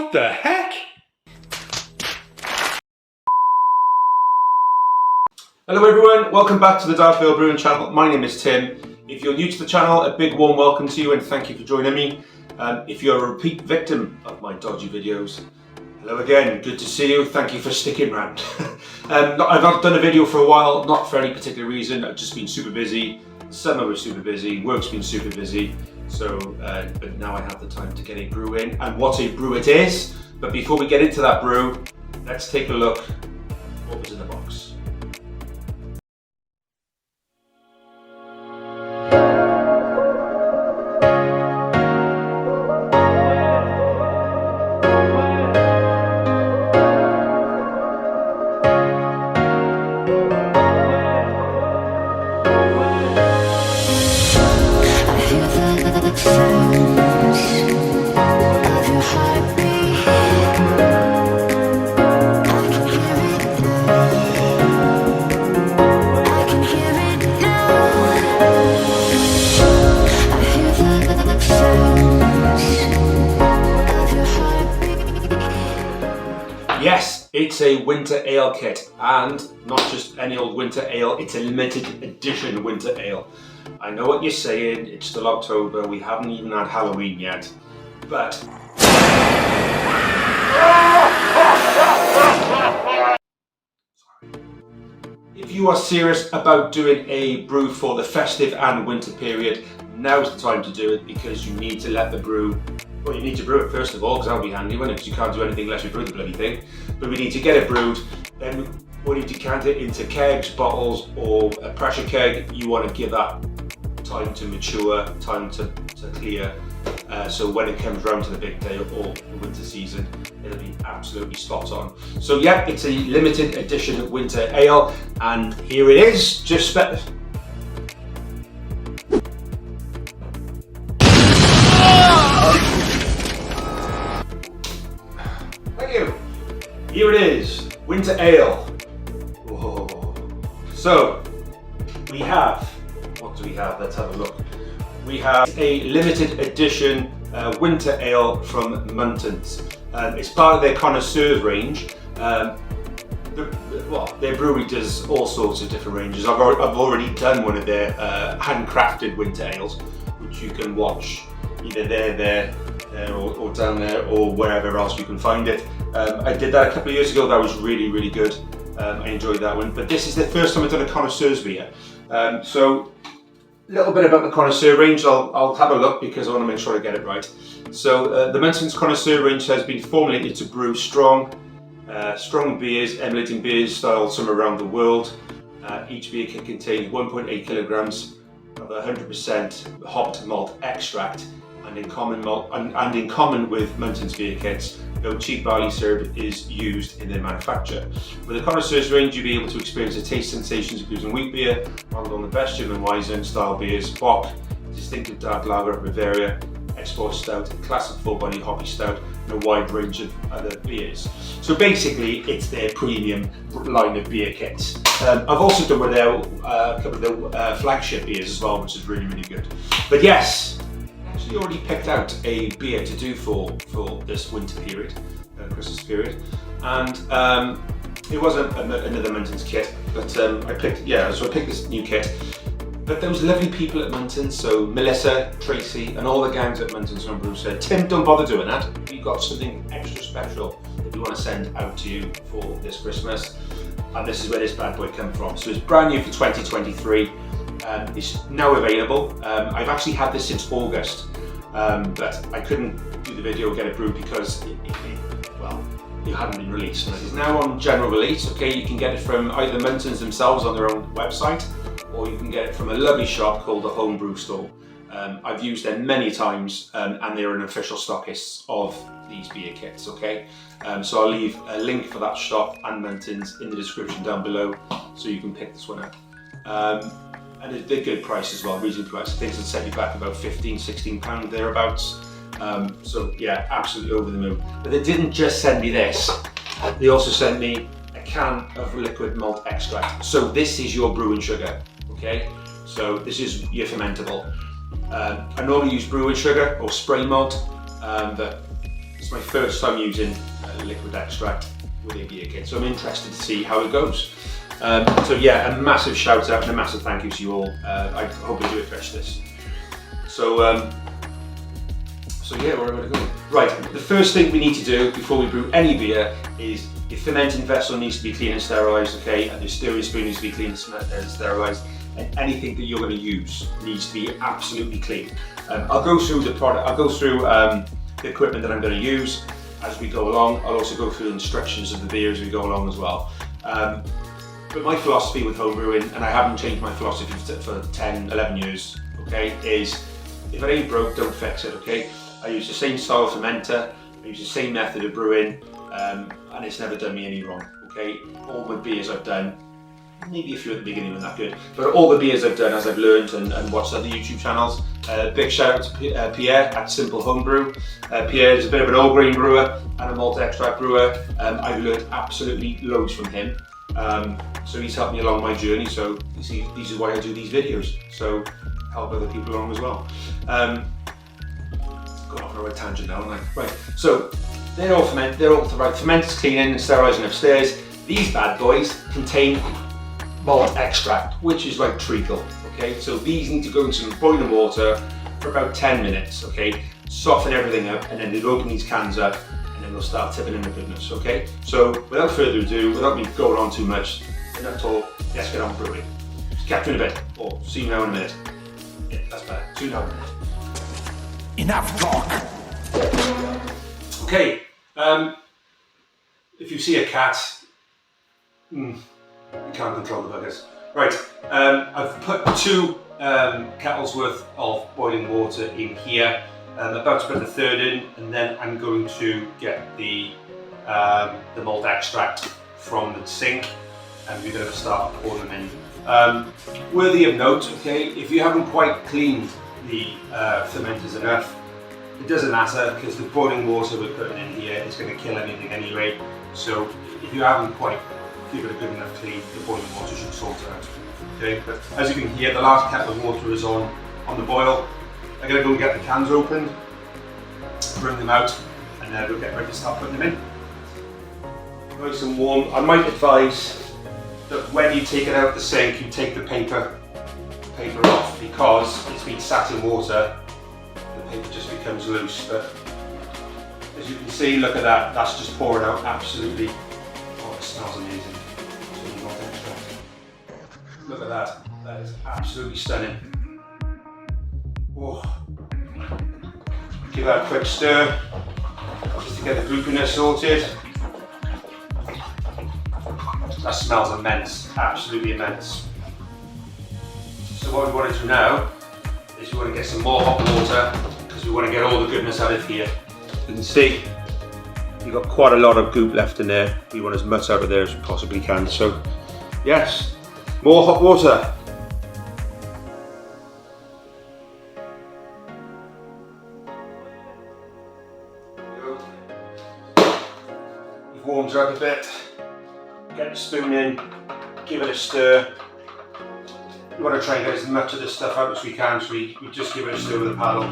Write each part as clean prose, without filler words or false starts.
What the heck? Hello everyone, welcome back to the Darkvale Brewing channel. My name is Tim. If you're new to the channel, a big warm welcome to you and thank you for joining me. If you're a repeat victim of my dodgy videos, hello again, good to see you, thank you for sticking around. I've not done a video for a while, not for any particular reason, I've just been super busy. Summer was super busy, work's been super busy, so but now I have the time to get a brew in, and what a brew it is. But before we get into that brew, let's take a look at what was in the box. Yes, it's a winter ale kit, and not just any old winter ale, it's a limited edition winter ale. I know what you're saying, it's still October, we haven't even had Halloween yet, but... If you are serious about doing a brew for the festive and winter period, now's the time to do it, because you need to let the brew... Well, you need to brew it first of all, because that'll be handy, won't it? Because you can't do anything unless you brew the bloody thing. But we need to get it brewed, then we need to decant it into kegs, bottles, or a pressure keg. You want to give that time to mature, time to clear, so when it comes round to the big day or the winter season, it'll be absolutely spot on. So yeah, it's a limited edition winter ale, and here it is. Here it is, winter ale. Whoa. So, we have, what do we have? Let's have a look. We have a limited edition winter ale from Muntons. It's part of their connoisseurs range. Their brewery does all sorts of different ranges. I've already done one of their handcrafted winter ales, which you can watch either there or down there, or wherever else you can find it. I did that a couple of years ago. That was really good. I enjoyed that one. But this is the first time I've done a connoisseur's beer. So a little bit about the connoisseur range. I'll have a look because I want to make sure I get it right. So the Muntons connoisseur range has been formulated to brew strong beers, emulating beers styled somewhere around the world. Each beer can contain 1.8 kilograms of 100% hopped malt extract. And in common with Muntons beer kits, no cheap barley syrup is used in their manufacture. With the connoisseur's range, you'll be able to experience the taste sensations of using wheat beer, modeled on the best German Weizen style beers, Bock, distinctive dark lager of Bavaria, export stout, classic full-body hoppy stout, and a wide range of other beers. So basically, it's their premium line of beer kits. I've also done with their a couple of their flagship beers as well, which is really good. But yes. We already picked out a beer to do for this winter period, Christmas period, and it wasn't another Muntons kit, but I picked this new kit. But those lovely people at Muntons, so Melissa, Tracy, and all the gangs at Muntons Home Brew said, Tim, don't bother doing that. We've got something extra special that we want to send out to you for this Christmas, and this is where this bad boy comes from. So it's brand new for 2023. It's now available. I've actually had this since August, but I couldn't do the video or get it brewed because it hadn't been released. And it is now on general release. Okay, you can get it from either Muntons themselves on their own website, or you can get it from a lovely shop called the Home Brew Store. I've used them many times, and they're an official stockist of these beer kits. Okay, so I'll leave a link for that shop and Muntons in the description down below, so you can pick this one up. And they're good price as well, reasonable price. Things that set you back about £15–16 thereabouts. So yeah, absolutely over the moon. But they didn't just send me this, they also sent me a can of liquid malt extract. So this is your brewing sugar, okay? So this is your fermentable. I normally use brewing sugar or spray malt, but It's my first time using liquid extract with a beer kit, so I'm interested to see how it goes. So yeah, a massive shout out and a massive thank you to you all. I hope you do it justice. So yeah, where am I going to go? Right, the first thing we need to do before we brew any beer is your fermenting vessel needs to be clean and sterilised, okay, and your stirring spoon needs to be clean and sterilised, and anything that you're going to use needs to be absolutely clean. I'll go through the product, I'll go through the equipment that I'm going to use as we go along. I'll also go through the instructions of the beer as we go along as well. But my philosophy with home brewing, and I haven't changed my philosophy for 10, 11 years, okay, is if it ain't broke, don't fix it, okay? I use the same style fermenter, I use the same method of brewing, and it's never done me any wrong, okay? All my beers I've done, maybe a few at the beginning weren't that good, but all the beers I've done as I've learned and watched other YouTube channels. Big shout out to Pierre at Simple Home Brew. Pierre is a bit of an all grain brewer and a malt extract brewer. I've learned absolutely loads from him. So he's helped me along my journey, so you see, this is why I do these videos, so help other people along as well. Got off on a right tangent now, haven't I? Right, so they're all right. Fermenters cleaning and sterilising upstairs. These bad boys contain malt extract, which is like treacle, okay? So these need to go into some boiling water for about 10 minutes, okay? Soften everything up, and then they'll open these cans up, and then they'll start tipping in the goodness, okay? So without further ado, without me going on too much, enough talk, let's get on brewing. Catch you in a bit, or see you now in a minute. Yeah, that's better, see you now in a minute. Enough talk! Okay, if you see a cat, you can't control the buggers. Right, I've put 2 kettles worth of boiling water in here. I'm about to put the third in, and then I'm going to get the malt extract from the sink, and we're going to start pouring them in. Worthy of note, okay, if you haven't quite cleaned the fermenters enough, it doesn't matter, because the boiling water we're putting in here is going to kill anything anyway. So if you haven't quite give it a good enough clean, the boiling water should sort it out. Okay, but as you can hear, the last kettle of water is on the boil. I'm going to go and get the cans open, bring them out, and then we'll get ready to start putting them in. Nice and warm. I might advise that when you take it out the sink, you take the paper off, because it's been sat in water, the paper just becomes loose. But as you can see, look at that, that's just pouring out absolutely. Oh, it smells amazing. Look at that, that is absolutely stunning. Oh. Give that a quick stir, just to get the groupiness sorted. That smells immense, absolutely immense. So what we want to do now is we want to get some more hot water, because we want to get all the goodness out of here. You can see you've got quite a lot of goop left in there. We want as much out of there as we possibly can. So yes, more hot water. You've warmed her up a bit. Get the spoon in, give it a stir. We want to try and get as much of this stuff out as we can, so we just give it a stir with a paddle.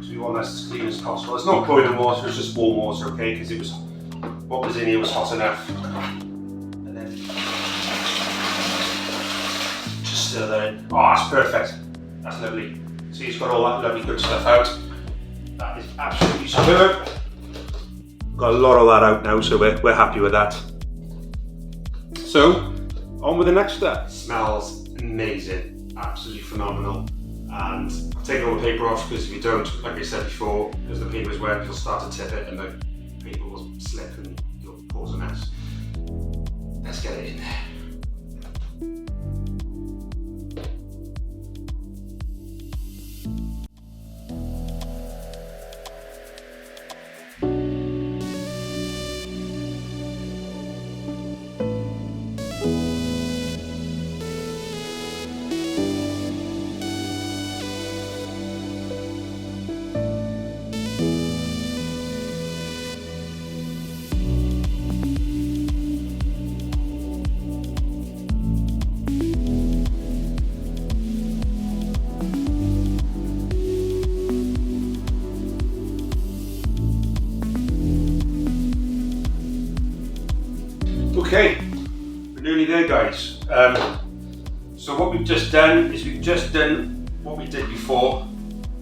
So we want this as clean as possible. It's not boiling water, it's just warm water, okay? Because what was in here was hot enough. And then just stir that in. Oh, that's perfect. That's lovely. See, it's got all that lovely good stuff out. That is absolutely superb. Got a lot of that out now, so we're happy with that. So, on with the next step. Smells amazing, absolutely phenomenal. And I'll take all the paper off, because if you don't, like I said before, because the paper is wet, you'll start to tip it and the paper will slip and you'll cause a mess. Let's get it in there. Okay, we're nearly there, guys. So what we've just done is what we did before.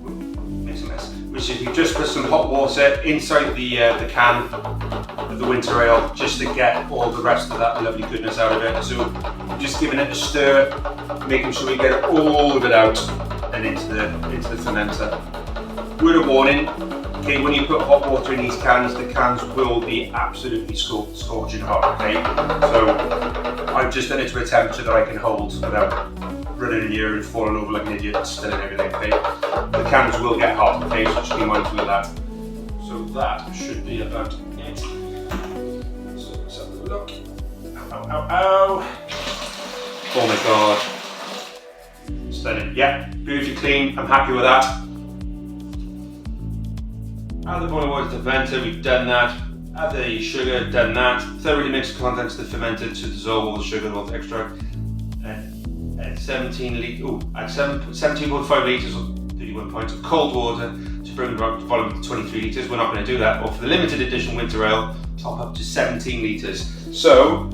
Makes a mess. Which is we've just put some hot water inside the can of the winter ale just to get all the rest of that lovely goodness out of it. So we're just giving it a stir, making sure we get all of it out and into the fermenter. Word of warning. Okay, when you put hot water in these cans, the cans will be absolutely scorching hot, okay? So I've just done it to a temperature that I can hold without running in here and falling over like an idiot and spilling everything, okay? The cans will get hot, okay? So just be mindful of that. So that should be about it. So let's have a look. Ow, ow, ow. Oh my God. Stunning. Yeah, beautifully clean. I'm happy with that. Add the boiling water to the fermenter, we've done that. Add the sugar, done that. Thoroughly mix the contents of the fermenter to dissolve all the sugar and all the extract. Add 17.5 litres or 31 pints of cold water to bring the volume to 23 litres. We're not going to do that. Or for the limited edition winter ale, top up to 17 litres. So,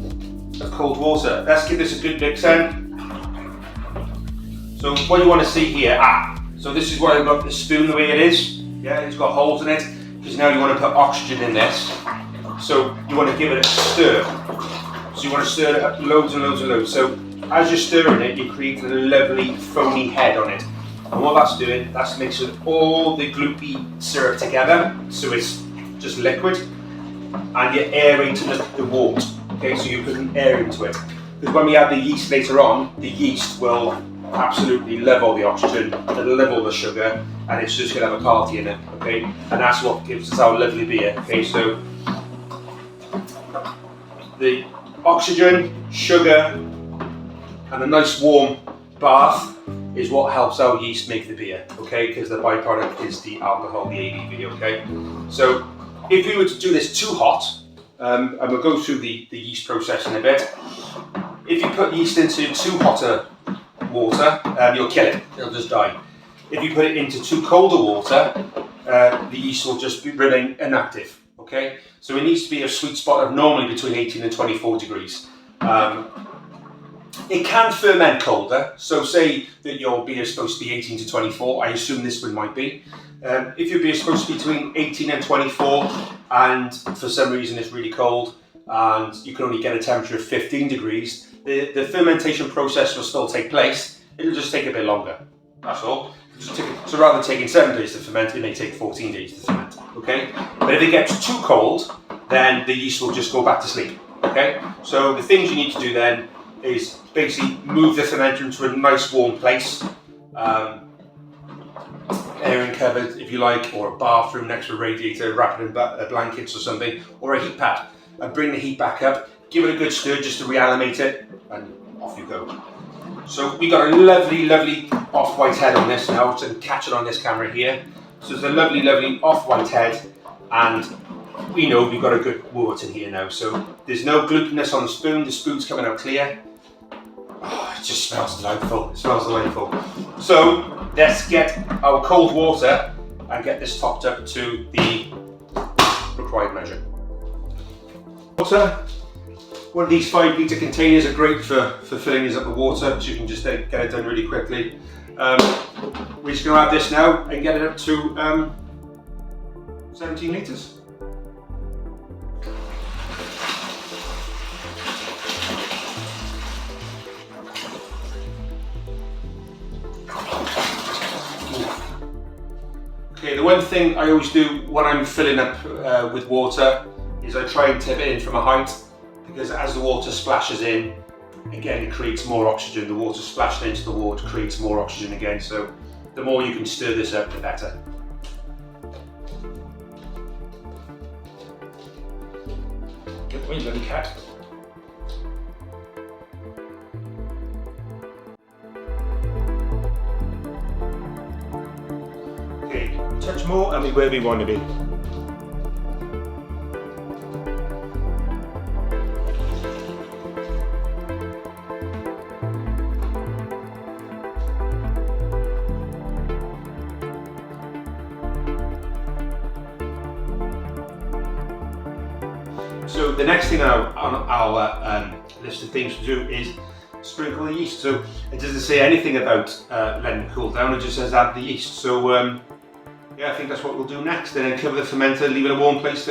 of cold water. Let's give this a good mix in. So what you want to see here, so this is why I've got the spoon the way it is. Yeah, it's got holes in it, because now you want to put oxygen in this. So you want to give it a stir. So you want to stir it up loads and loads and loads. So as you're stirring it, you create a lovely foamy head on it. And what that's doing, that's mixing all the gloopy syrup together, so it's just liquid. And you're aerating the wort. Okay, so you're putting air into it. Because when we add the yeast later on, the yeast will absolutely love all the oxygen, it'll love all the sugar, and it's just going to have a party in it, okay? And that's what gives us our lovely beer, okay? So the oxygen, sugar, and a nice warm bath is what helps our yeast make the beer, okay? Because the byproduct is the alcohol, the ABV, okay? So if we were to do this too hot, and we'll go through the yeast process in a bit. If you put yeast into too hotter water, you'll kill it, it'll just die. If you put it into too colder water, the yeast will just remain inactive, okay? So it needs to be a sweet spot of normally between 18 and 24 degrees. It can ferment colder, so say that your beer is supposed to be 18 to 24, I assume this one might be. If your beer is supposed to be between 18 and 24, and for some reason it's really cold, and you can only get a temperature of 15 degrees, the fermentation process will still take place, it'll just take a bit longer, that's all. So rather than taking 7 days to ferment, it may take 14 days to ferment, okay? But if it gets too cold, then the yeast will just go back to sleep, okay? So the things you need to do then is basically move the fermenter into a nice warm place, airing cupboard if you like, or a bathroom next to a radiator, wrap it in blankets or something, or a heat pad, and bring the heat back up, give it a good stir just to reanimate it, and off you go. So we've got a lovely, lovely off-white head on this now, so catch it on this camera here. So it's a lovely, lovely off-white head, and we know we've got a good wort in here now. So there's no glutinous on the spoon's coming out clear. Oh, it just smells delightful, it smells delightful. So let's get our cold water and get this topped up to the required measure. Water. One of these 5 litre containers are great for filling these up with water, so you can just get it done really quickly. We're just going to add this now and get it up to 17 litres. Okay, the one thing I always do when I'm filling up with water is I try and tip it in from a height, because as the water splashes in, again it creates more oxygen. The water splashing into the wort creates more oxygen again, so the more you can stir this up, the better. Get away, little cat. Okay, touch more and we're where we want to be. So the next thing on our list of things to do is sprinkle the yeast. So it doesn't say anything about letting it cool down, it just says add the yeast. So yeah, I think that's what we'll do next. And then cover the fermenter, leave it in a warm place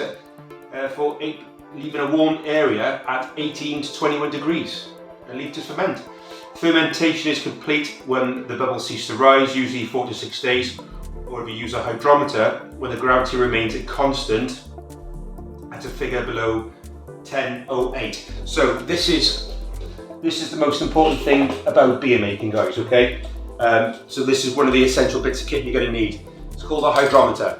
leave in a warm area at 18 to 21 degrees and leave to ferment. Fermentation is complete when the bubbles cease to rise, usually 4 to 6 days, or if you use a hydrometer, when the gravity remains constant at a figure below 1008. So this is the most important thing about beer making, guys, okay? So this is one of the essential bits of kit you're going to need. It's called a hydrometer.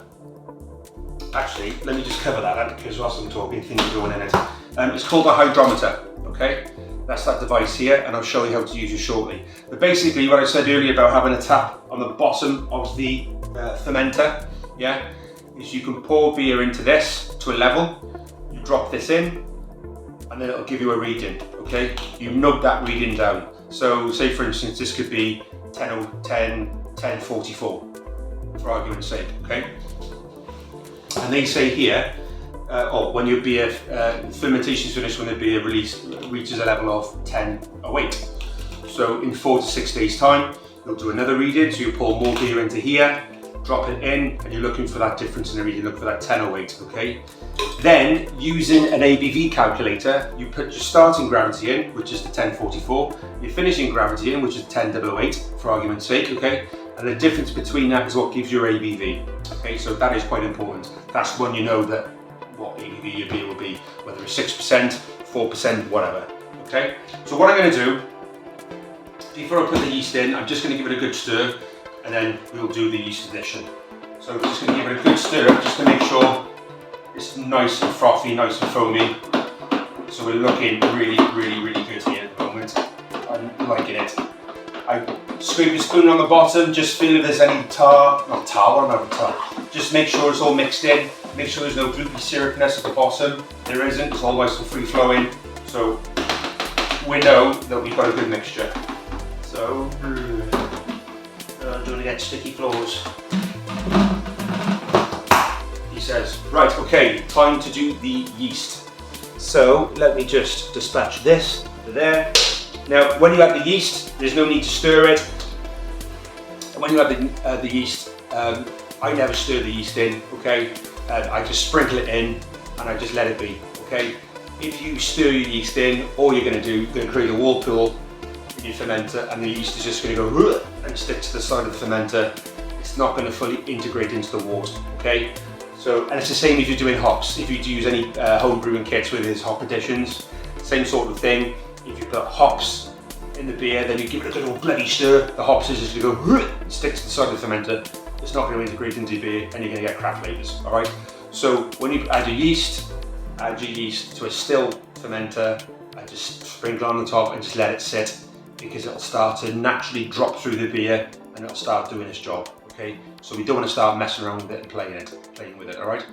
Actually, let me just cover that because whilst I'm talking, things are going in it. It's called a hydrometer, okay? That's that device here, and I'll show you how to use it shortly. But basically, what I said earlier about having a tap on the bottom of the fermenter, yeah, is you can pour beer into this to a level, you drop this in, and then it'll give you a reading, okay? You note that reading down. So say for instance, this could be 10:44, for argument's sake, okay? And they say here, when your beer fermentation is finished, when the beer reaches a level of 1008. So in 4 to 6 days time, you'll do another reading, so you pour more beer into here, drop it in, and you're looking for that difference in the reading, look for that 1008, okay? Then, using an ABV calculator, you put your starting gravity in, which is the 1044, your finishing gravity in, which is 1008, for argument's sake, okay? And the difference between that is what gives your ABV, okay? So that is quite important. That's when you know that what ABV your beer will be, whether it's 6%, 4%, whatever, okay? So what I'm gonna do, before I put the yeast in, I'm just gonna give it a good stir, and then we'll do the yeast addition. So I'm just gonna give it a good stir, just to make sure it's nice and frothy, nice and foamy. So we're looking really, really, really good here at the moment. I'm liking it. I scrape the spoon on the bottom, just feel if there's any just make sure it's all mixed in, make sure there's no gloopy syrupness at the bottom. There isn't, it's all nice and free flowing. So we know that we've got a good mixture. So, don't want to get sticky floors. He says, right, okay, time to do the yeast. So let me just dispatch this to there. Now, when you add the yeast, there's no need to stir it. And when you add the yeast, I never stir the yeast in, okay? I just sprinkle it in and I just let it be, okay? If you stir your yeast in, all you're going to do, you're going to create a whirlpool in your fermenter, and the yeast is just going to go and stick to the side of the fermenter. It's not going to fully integrate into the water, okay? So, and it's the same if you're doing hops. If you use any home brewing kits with his hop additions, same sort of thing. If you put hops in the beer, then you give it a good old bloody stir, the hops is just going to go and stick to the side of the fermenter. It's not going to integrate into your beer, and you're going to get crap flavours, all right? So when you add your yeast to a still fermenter, and just sprinkle on the top and just let it sit, because it'll start to naturally drop through the beer and it'll start doing its job, okay? So we don't want to start messing around with it and playing with it, all right?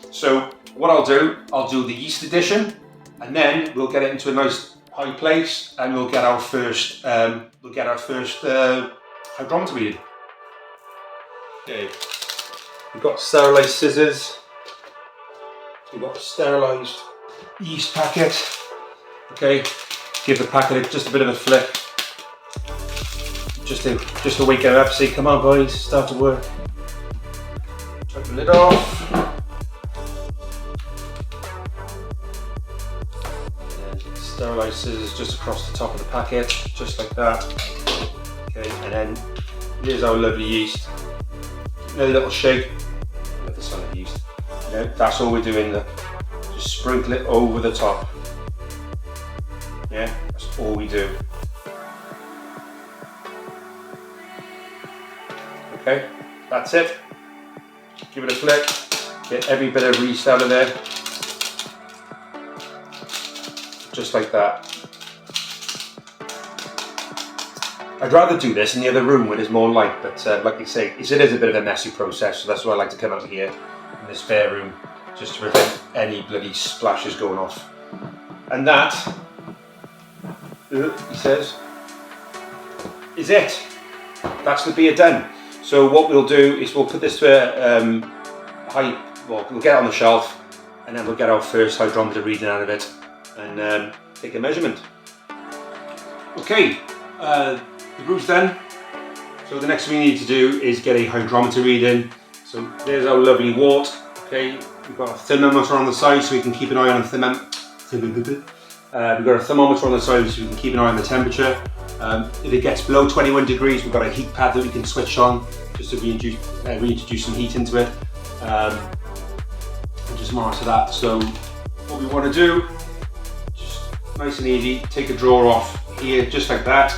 So what I'll do the yeast addition, and then we'll get it into a nice high place, and we'll get our first hydrometer reading. Okay, we've got sterilised scissors, we've got a sterilised yeast packet. Okay, give the packet just a bit of a flick, just to wake it up. Say, come on boys, start to work. Take the lid off. And sterilised scissors just across the top of the packet, just like that. Okay, and then here's our lovely yeast. Another little shake. Let the smell of yeast. That's all we're doing there. Just sprinkle it over the top. Yeah, that's all we do. Okay, that's it. Give it a flick. Get every bit of yeast out of there. Just like that. I'd rather do this in the other room where there's more light, but like I say, it is a bit of a messy process, so that's why I like to come out here in this spare room, just to prevent any bloody splashes going off. And that, he says, is it. That's the beer done. So what we'll do is we'll put this to a we'll get it on the shelf, and then we'll get our first hydrometer reading out of it and take a measurement. Okay, the brew's done. So the next thing we need to do is get a hydrometer reading. So there's our lovely wort. Okay, we've got a thermometer on the side so we can keep an eye on the we've got a thermometer on the side so we can keep an eye on the temperature. If it gets below 21 degrees, we've got a heat pad that we can switch on just to reintroduce some heat into it. And just monitor that. So what we want to do, just nice and easy, take a drawer off here, just like that.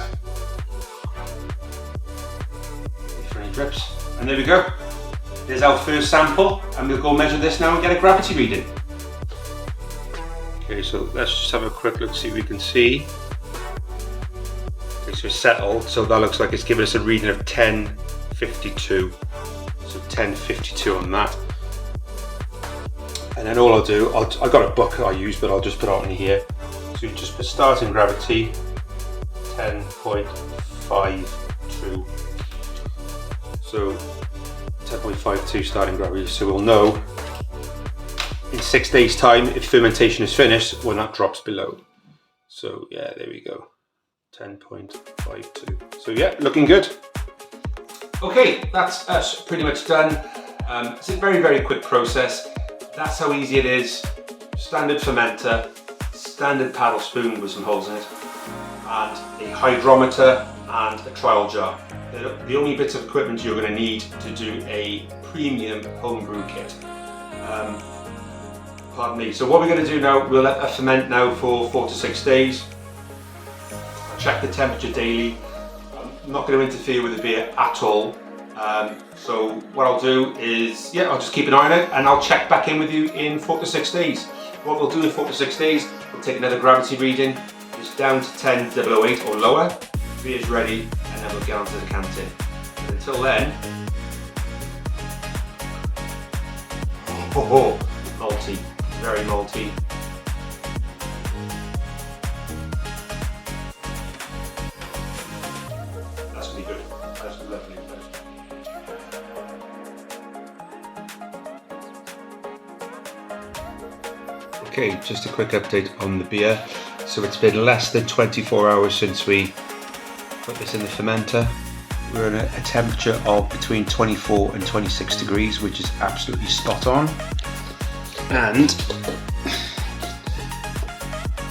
For any drips. And there we go. There's our first sample, and we'll go measure this now and get a gravity reading. Okay, so let's just have a quick look, see if we can see. Okay, so it's settled, so that looks like it's giving us a reading of 1052. So 1052 on that. And then all I'll do, I've got a book I use, but I'll just put it on here. So you just put starting gravity, 10.52. So 10.52 starting gravity, so we'll know in 6 days time if fermentation is finished when that drops below. So yeah, there we go, 10.52. So yeah, looking good. Okay, that's us pretty much done. It's a very, very quick process. That's how easy it is. Standard fermenter, standard paddle spoon with some holes in it, and a hydrometer and a trial jar. They're the only bits of equipment you're going to need to do a premium homebrew kit. Pardon me. So what we're going to do now, we'll let that ferment now for 4 to 6 days. I'll check the temperature daily. I'm not going to interfere with the beer at all. So what I'll do is, yeah, I'll just keep an eye on it and I'll check back in with you in 4 to 6 days. What we'll do in 4 to 6 days, we'll take another gravity reading, just down to 10.008 or lower. Beer's ready, and then we'll get onto the canteen. And until then, malty, very malty. That's gonna be good. That's lovely. Okay, just a quick update on the beer. So it's been less than 24 hours since we put this in the fermenter. We're at a temperature of between 24 and 26 degrees, which is absolutely spot on. And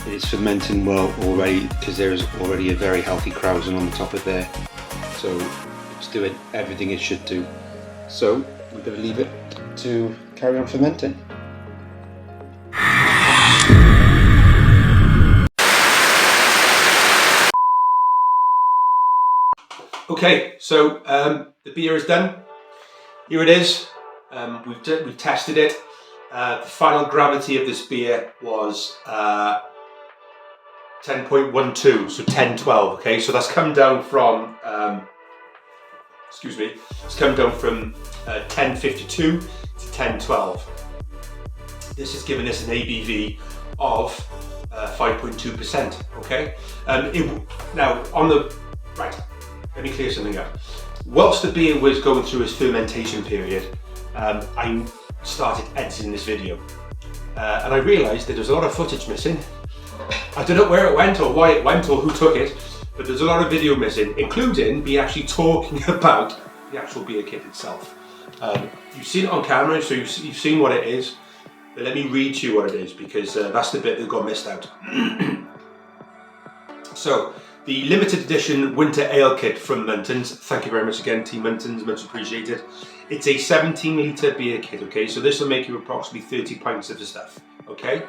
it's fermenting well already because there is already a very healthy krausen on the top of there. So it's doing everything it should do. So we're going to leave it to carry on fermenting. Okay, so the beer is done. Here it is. We've tested it. The final gravity of this beer was 10.12, so 1012. Okay, so that's come down from it's come down from 1052 to 1012. This has given us an ABV of 5.2%. Okay, now on the right. Let me clear something up. Whilst the beer was going through its fermentation period, I started editing this video. And I realised that there's a lot of footage missing. I don't know where it went or why it went or who took it, but there's a lot of video missing, including me actually talking about the actual beer kit itself. You've seen it on camera, so you've seen what it is, but let me read to you what it is, because that's the bit that got missed out. So, the limited edition winter ale kit from Muntons. Thank you very much again, Team Muntons, much appreciated. It's a 17 litre beer kit, okay? So this will make you approximately 30 pints of the stuff, okay?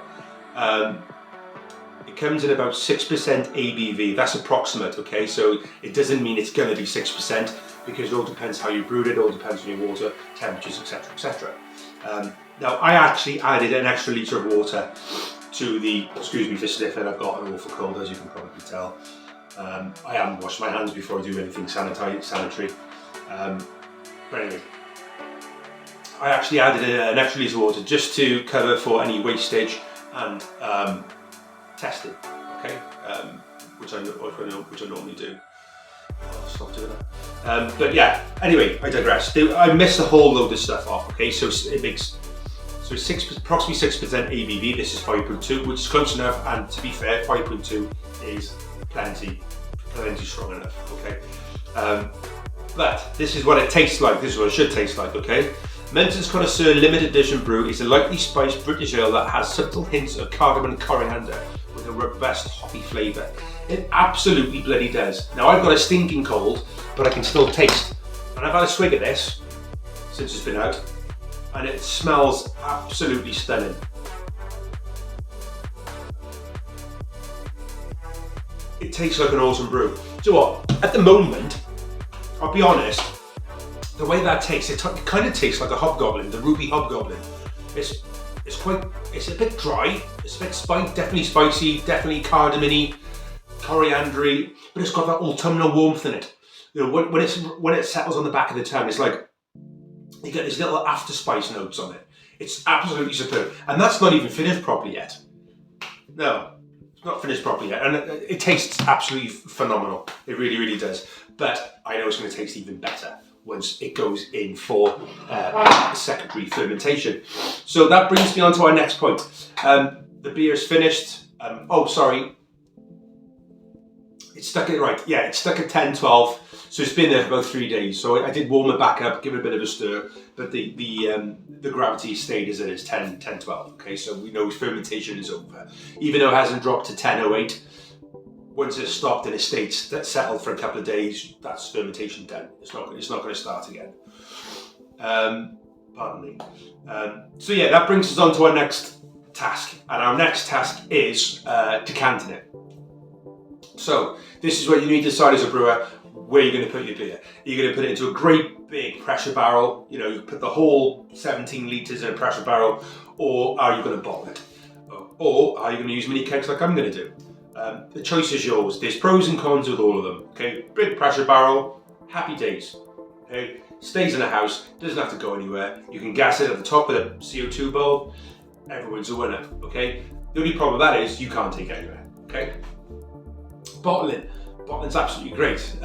It comes in about 6% ABV, that's approximate, okay? So it doesn't mean it's gonna be 6% because it all depends how you brewed it, all depends on your water, temperatures, etc, etc. Now I actually added an extra litre of water to the, excuse me for sniffing, I've got an awful cold as you can probably tell. I haven't washed my hands before I do anything sanitary. But anyway, I actually added an extra litre of water just to cover for any wastage and testing, okay? Which I normally do. I'll stop doing that. But yeah, anyway, I digress. I missed a whole load of stuff off, okay? So it makes So it's approximately 6% ABV. This is 5.2, which is close enough. And to be fair, 5.2 is plenty strong enough. Okay. But this is what it tastes like. This is what it should taste like. Okay. Muntons Connoisseur Limited Edition Brew is a lightly spiced British ale that has subtle hints of cardamom and coriander with a robust hoppy flavour. It absolutely bloody does. Now I've got a stinking cold, but I can still taste. And I've had a swig of this since it's been out, and it smells absolutely stunning. It tastes like an awesome brew. Do you know what? At the moment, I'll be honest, the way that tastes, it kind of tastes like a hobgoblin, the ruby hobgoblin. It's a bit dry, it's a bit definitely spicy, definitely cardamom-y, coriander-y, but it's got that autumnal warmth in it. You know, when it settles on the back of the tongue, it's like you get these little after spice notes on it. It's absolutely superb, and that's not even finished properly yet. No, it's not finished properly yet, and it tastes absolutely phenomenal. It really, really does. But I know it's going to taste even better once it goes in for secondary fermentation. So that brings me on to our next point. The beer is finished. It's stuck at, right, yeah, it's stuck at 10, 12. So it's been there for about 3 days. So I did warm it back up, give it a bit of a stir, but the gravity stayed as it is, 10, 12. Okay, so we know fermentation is over. Even though it hasn't dropped to 10.08, once it's stopped in a state that's settled for a couple of days, that's fermentation done. It's not going to start again. Pardon me. So yeah, that brings us on to our next task, and our next task is decanting it. So this is where you need to decide as a brewer where you're going to put your beer. You're going to put it into a great big pressure barrel. You know, you put the whole 17 litres in a pressure barrel, or are you going to bottle it? Or are you going to use mini kegs like I'm going to do? The choice is yours. There's pros and cons with all of them. Okay, big pressure barrel, happy days. Okay, stays in the house, doesn't have to go anywhere. You can gas it at the top with a CO2 bulb. Everyone's a winner. Okay, the only problem with that is you can't take it anywhere. Okay, bottling's absolutely great.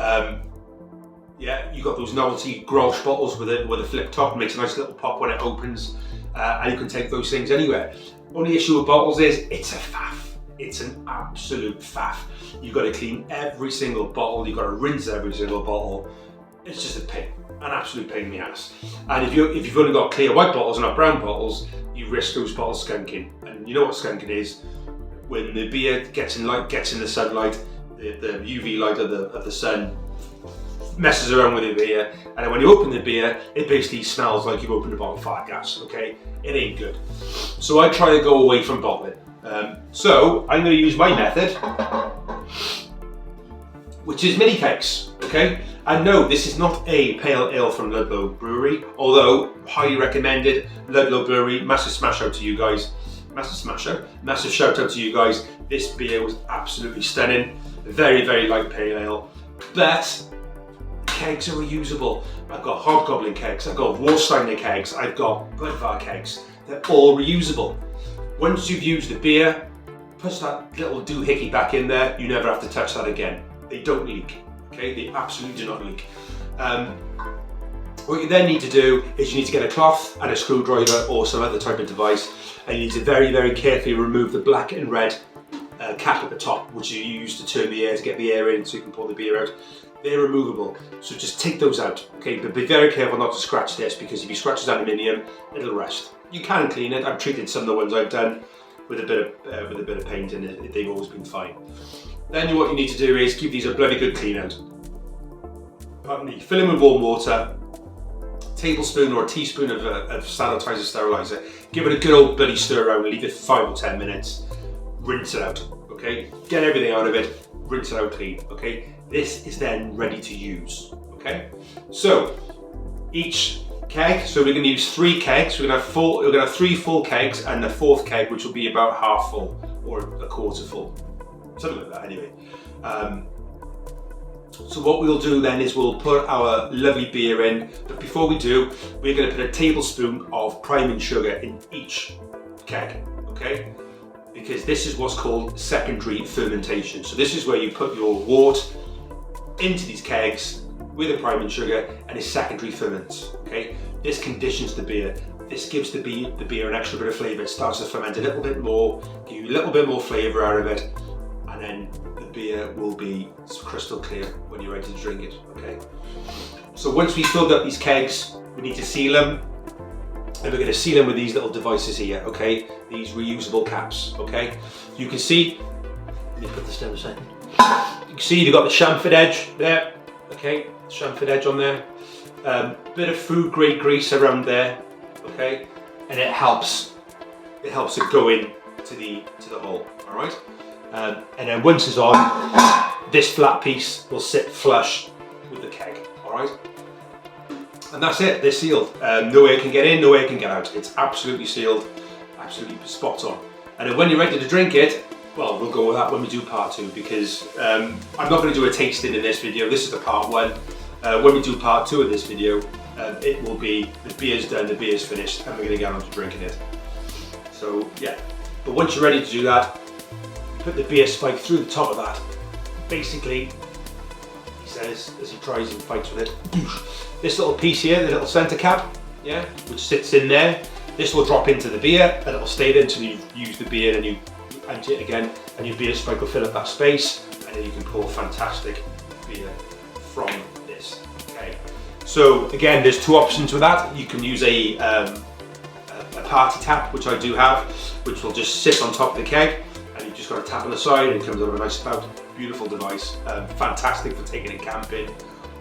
Yeah, you got those novelty Grolsch bottles with a flip top, makes a nice little pop when it opens, and you can take those things anywhere. Only issue with bottles is it's a faff. It's an absolute faff. You've got to clean every single bottle, you've got to rinse every single bottle. It's just a pain, an absolute pain in the ass. And if you've only got clear white bottles and not brown bottles, you risk those bottles skunking. And you know what skunking is? When the beer gets in the sunlight, the UV light of the sun messes around with the beer, and then when you open the beer, it basically smells like you've opened a bottle of fire gas. Okay, it ain't good. So I try to go away from bottling. So I'm going to use my method, which is mini kegs. Okay, and no, this is not a pale ale from Ludlow Brewery, although highly recommended. Ludlow Brewery, massive smash out to you guys. Massive shout out to you guys. This beer was absolutely stunning. Very, very light pale ale, but kegs are reusable. I've got Hobgoblin kegs, I've got Warsteiner kegs, I've got Budvar kegs. They're all reusable. Once you've used the beer, push that little doohickey back in there. You never have to touch that again. They don't leak. Okay, they absolutely do not leak. What you then need to do is you need to get a cloth and a screwdriver or some other type of device, and you need to very, very carefully remove the black and red cap at the top, which you use to turn the air to get the air in so you can pour the beer out. They're removable, so just take those out, okay? But be very careful not to scratch this, because if you scratch this aluminium, it'll rust. You can clean it. I've treated some of the ones I've done with a bit of paint in it. They've always been fine. Then what you need to do is give these a bloody good clean out. Pardon me. Fill them with warm water, tablespoon or a teaspoon of sanitizer sterilizer. Give it a good old bloody stir around, leave it for 5 or 10 minutes. Rinse it out, okay? Get everything out of it, rinse it out clean, okay? This is then ready to use, okay? So, each keg, so we're going to use 3 kegs. We're going to have 3 full kegs, and the 4th keg, which will be about half full or a quarter full, something like that anyway. So what we'll do then is we'll put our lovely beer in, but before we do, we're going to put a tablespoon of priming sugar in each keg, okay? Because this is what's called secondary fermentation. So this is where you put your wort into these kegs with a priming sugar, and it secondary ferments, okay? This conditions the beer. this gives the beer an extra bit of flavour. It starts to ferment a little bit more, give you a little bit more flavour out of it, and then the beer will be crystal clear when you're ready to drink it, okay? So once we've filled up these kegs, we need to seal them, and we're going to seal them with these little devices here, okay? These reusable caps, okay? You can see, let me put this down a second. You can see you've got the chamfered edge there, okay? Chamfered edge on there. Bit of food grade grease around there, okay? And it helps it go in to the hole, all right? And then once it's on, this flat piece will sit flush with the keg, all right? And that's it, they're sealed. No air can get in, no air can get out. It's absolutely sealed, absolutely spot on. And then when you're ready to drink it, well, we'll go with that when we do part 2, because I'm not going to do a tasting in this video. This is the part 1. When we do part 2 of this video, it will be the beer's done, the beer's finished, and we're going to get on to drinking it. So yeah, but once you're ready to do that, put the beer spike through the top of that. Basically, he says, as he tries and fights with it, this little piece here, the little centre cap, yeah, which sits in there, this will drop into the beer and it'll stay there until you use the beer, and you empty it again, and your beer spike will fill up that space, and then you can pour fantastic beer from this. Okay. So again, there's 2 options with that. You can use a party tap, which I do have, which will just sit on top of the keg, and you've just got to tap on the side, and it comes out of a nice spout. Beautiful device, fantastic for taking it camping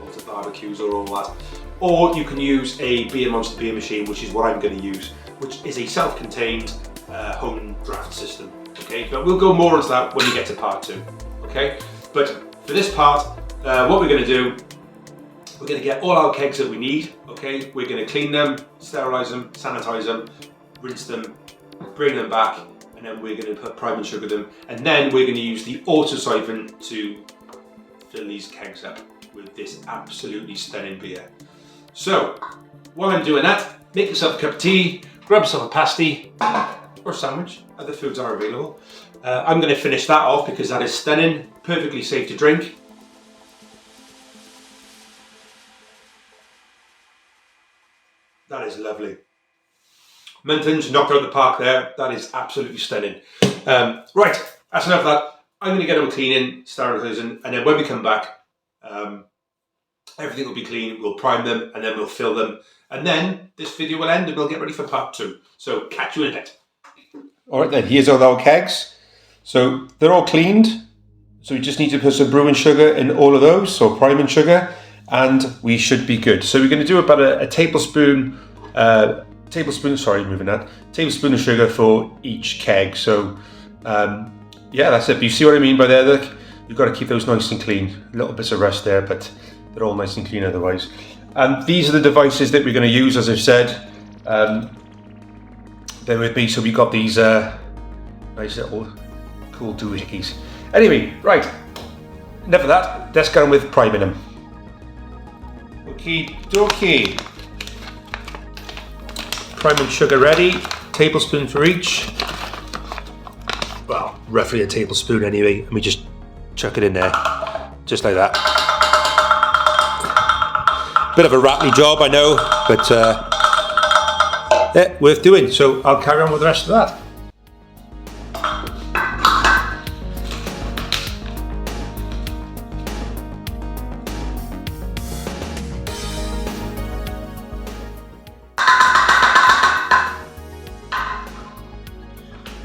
or to barbecues or all that. Or you can use a Beer Monster beer machine, which is what I'm going to use, which is a self-contained home draft system. Okay, but we'll go more into that when we get to part 2. Okay, but for this part, what we're going to do, we're going to get all our kegs that we need. Okay, we're going to clean them, sterilize them, sanitize them, rinse them, bring them back, and then we're going to put prime and sugar them, and then we're going to use the auto siphon to fill these kegs up with this absolutely stunning beer. So while I'm doing that, make yourself a cup of tea, grab yourself a pasty or sandwich. Other foods are available. I'm going to finish that off because that is stunning, perfectly safe to drink. That is lovely. Muntons knocked out the park there. That is absolutely stunning. Right, that's enough of that. I'm going to get them cleaning, sterilising, and then when we come back, everything will be clean. We'll prime them, and then we'll fill them, and then this video will end, and we'll get ready for part 2. So catch you in a bit. All right then, here's all our kegs. So they're all cleaned. So we just need to put some brewing sugar in all of those, so priming sugar, and we should be good. So we're going to do about a tablespoon of sugar for each keg. So yeah, that's it. But you see what I mean by there? Look, you've got to keep those nice and clean. Little bits of rust there, but they're all nice and clean otherwise. And these are the devices that we're going to use, as I've said. Bear with me. So we got these nice little cool doohickeys. Anyway, right. Enough of that. Let's get on with priming them. Okie dokie. Priming sugar ready. Tablespoon for each. Well, roughly a tablespoon anyway. And we just chuck it in there, just like that. Bit of a rattly job, I know, but yeah, worth doing. So I'll carry on with the rest of that.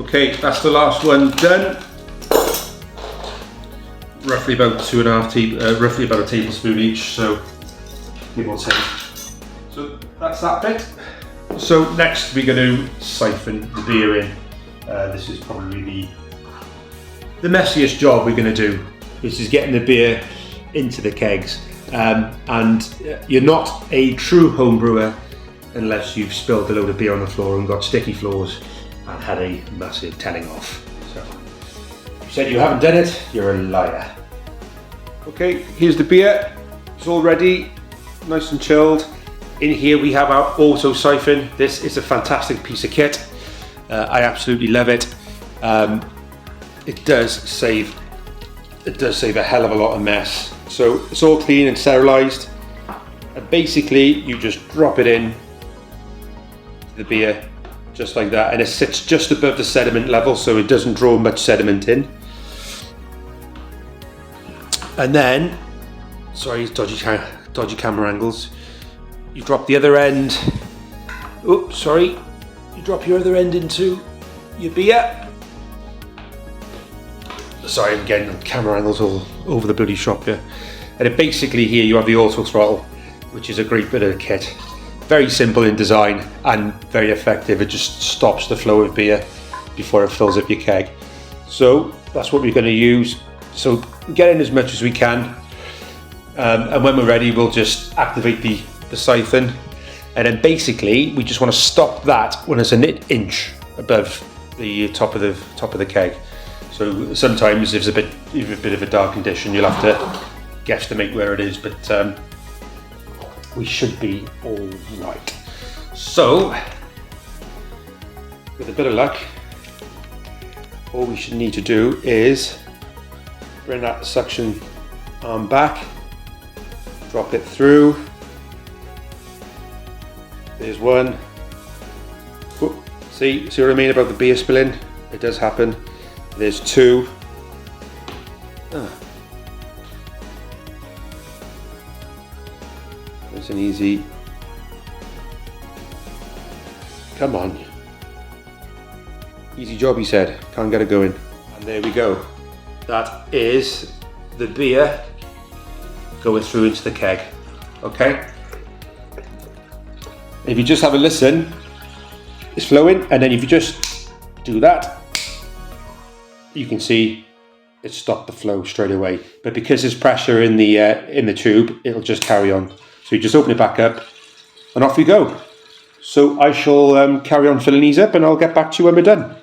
Okay, that's the last one done. Roughly about roughly about a tablespoon each, so give or take. So that's that bit. So next we're going to siphon the beer in. This is probably the messiest job we're going to do. This is getting the beer into the kegs, and you're not a true home brewer unless you've spilled a load of beer on the floor and got sticky floors and had a massive telling off. So if you said you haven't done it, you're a liar. Okay, here's the beer. It's all ready, nice and chilled. In here we have our auto siphon. This is a fantastic piece of kit. I absolutely love it. It does save a hell of a lot of mess. So it's all clean and sterilised. And basically you just drop it in the beer, just like that, and it sits just above the sediment level, so it doesn't draw much sediment in. And then, sorry, dodgy camera angles. You drop the other end. Oops, sorry. You drop your other end into your beer. Sorry, I'm getting camera angles all over the bloody shop here. And it basically here you have the auto throttle, which is a great bit of kit. Very simple in design and very effective. It just stops the flow of beer before it fills up your keg. So that's what we're going to use. So get in as much as we can. And when we're ready, we'll just activate the siphon. And then basically we just want to stop that when it's an inch above the top of the keg. So sometimes if it's a bit of a dark condition, you'll have to guesstimate where it is, but we should be all right. So with a bit of luck, all we should need to do is bring that suction arm back, drop it through. There's one. Whoop. See what I mean about the beer spilling? It does happen. There's two. There's an easy. Come on. Easy job, he said. Can't get it going. And there we go. That is the beer going through into the keg. Okay? If you just have a listen, it's flowing, and then if you just do that, you can see it stopped the flow straight away. But because there's pressure in the tube, it'll just carry on. So you just open it back up, and off we go. So I shall carry on filling these up, and I'll get back to you when we're done.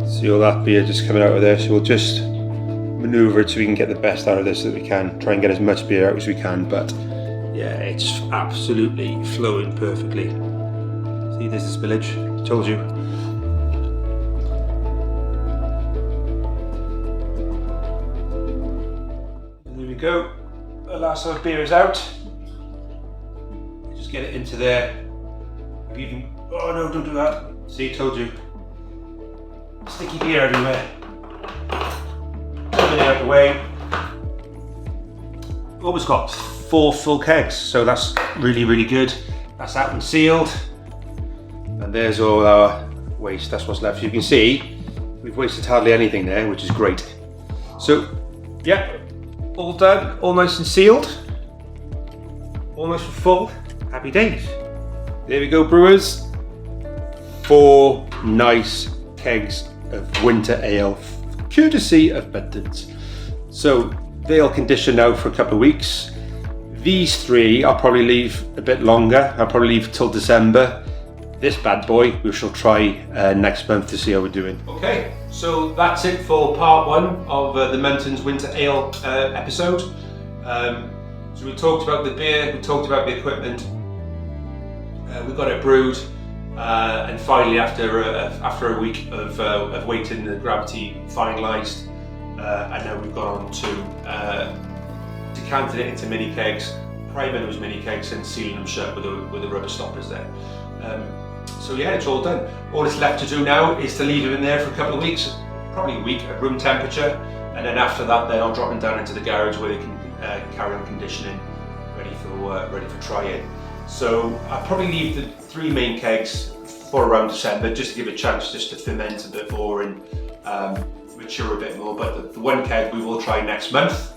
See all that beer just coming out of there, so we'll just maneuver it so we can get the best out of this that we can. Try and get as much beer out as we can, but yeah, it's absolutely flowing perfectly. See, there's the spillage, told you. And there we go, the last of beer is out. Just get it into there. Oh no, don't do that. See, told you. Sticky beer everywhere. Coming out of the way. Almost got 4 full kegs, so that's really, really good. That's that one sealed. And there's all our waste, that's what's left. You can see we've wasted hardly anything there, which is great. So, yeah, all done, all nice and sealed. All nice and full. Happy days. There we go, brewers. 4 nice kegs of winter ale, courtesy of Muntons. So they'll condition now for a couple of weeks. These 3 I'll probably leave a bit longer. I'll probably leave till December. This bad boy we shall try next month to see how we're doing. Okay, so that's it for part 1 of the Muntons Winter Ale episode. So we talked about the beer, we talked about the equipment, we got it brewed. And finally, after a week of waiting, the gravity finalised, and now we've gone on to decanting it into mini kegs, priming those mini kegs and sealing them shut with the rubber stoppers there. So yeah, it's all done. All it's left to do now is to leave them in there for a couple of weeks, probably a week at room temperature, and then after that, then I'll drop them down into the garage where they can carry on conditioning, ready for try-in. So I'll probably leave the 3 main kegs for around December, just to give a chance just to ferment a bit more and mature a bit more. But the 1 keg we will try next month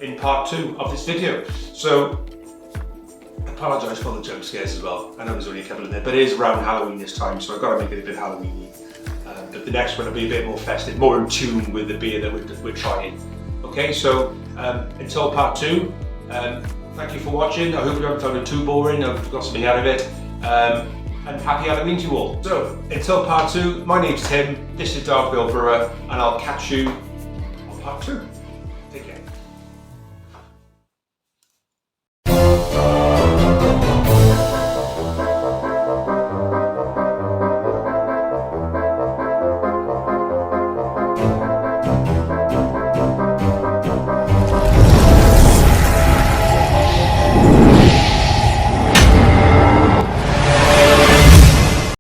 in part 2 of this video. So I apologise for the jump scares as well. I know there's only a couple in there, but it is around Halloween this time, so I've got to make it a bit Halloween-y. But the next one will be a bit more festive, more in tune with the beer that we're trying. Okay, so until part 2. Thank you for watching. I hope you haven't found it too boring. I've got something out of it. and happy Halloween to you all. So, until part 2, my name's Tim, this is Dark Brewer, and I'll catch you on part 2.